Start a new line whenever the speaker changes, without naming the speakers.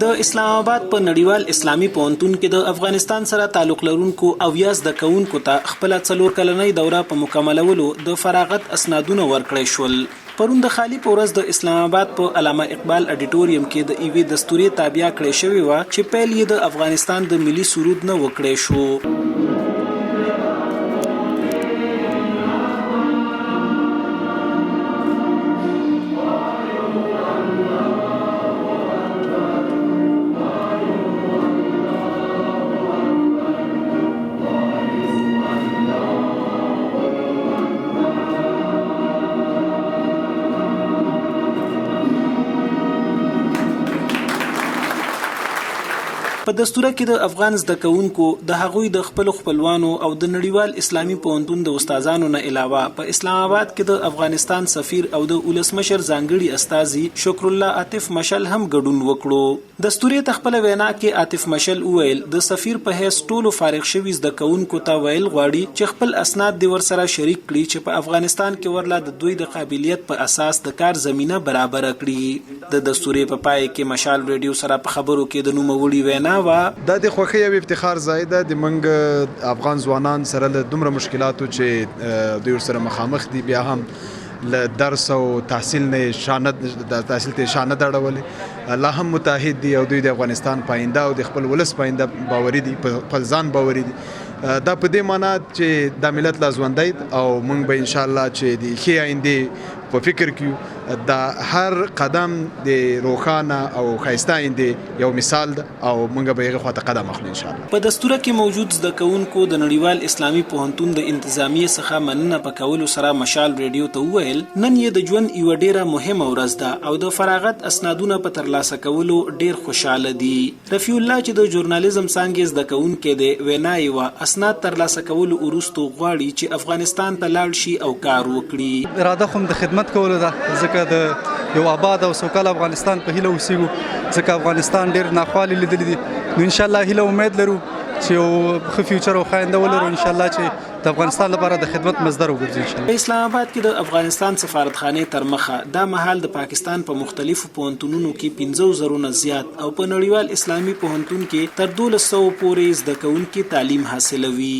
د اسلام اباد په نړیوال اسلامي پوهنتون کې د افغانستان سره تعلق لرونکو او یاس د کوونکو ته خپل 4 کلنۍ دوره په مکملولو د فراغت اسنادونه ورکړی شول. پرون د خالی پورز د اسلام اباد په علامه اقبال اډیټوریم کې د ایوی دستوري تابع کړی شوی و چې پیل یې د افغانستان د ملي سرود نه وکړی شو. په دستوره کې د افغان زده کوونکو د هغوی د خپلوانو او د نړیوال اسلامي پوهنتون د استادانو نه علاوه په اسلام آباد کې د افغانستان سفیر او د ولسمشر ځانګړي استاذي شکر الله عاطف مشعل هم ګډون وکړو. دستوري تخپل وینا کې عاطف مشعل وویل د سفیر په هیڅ ټولو فارغ شوي زده کوونکو ته ویل غواړي چې خپل اسناد د ورسره شریک کړي چې په افغانستان کې ورله د دوی د قابلیت په اساس د کار زمينه برابر کړي. د دستوري په پای کې مشعل ریډیو سره په خبرو کې د نوموړي وینا
دا د خوښۍ او افتخار ځای ده د منګ افغان ځوانان سره له دومره مشکلاتو چې دوی سره مخامخ دي بیا هم له درس او تحصیل نه شانه د تحصیل ته شانه دړولې الله هم متحد دي او دوی د افغانستان پاینده او د خپل ولس پاینده باوري دي په ځان باوري دي. دا په دې معنی چې د ملت لا ژوندی او موږ به ان شاء الله چې د ښې آینده په فکر کې دا هر قدم د روښانه او ښایسته آینده یو مثال ده او موږ به هغه خواته قدم اخلو ان شاء الله.
په دستوره کې موجود زده کوونکو د نړیوال اسلامي پوهنتون د انتظامیې څخه مننه پکولو سره مشعل ریډیو ته وویل نن یې د ژوند یو ډیره مهمه ورځ ده او د فراغت اسنادونه په ترلاسه کولو ډیر خوشاله دي. رفیع الله چې د ژورنالیزم څانګې زده کوونکی دی وینا یې اسناد ترلاسه کولو وروسته غواړي چې افغانستان ته لاړ شي او کار وکړي.
اراده خو د خدمت کولو ده ځکه د یو اباد او سوکاله افغانستان په هیله اوسېږو ځکه افغانستان ډېر ناخوالې لیدلي دي نو انشاءالله هیله امید لرو چې یو ښه فیوچر او ښه آینده ولرو انشاءالله چې د افغانستان لپاره د خدمت مصدر وګرځي انشاءالله.
په اسلام آباد کې د افغانستان سفارتخانې تر مخه دا مهال د پاکستان په مختلفو پوهنتونونو کې 15,000 نه زیات او په نړیوال اسلامي پوهنتون کې تر 1200 پورې زده کوونکي تعلیم حاصلوي.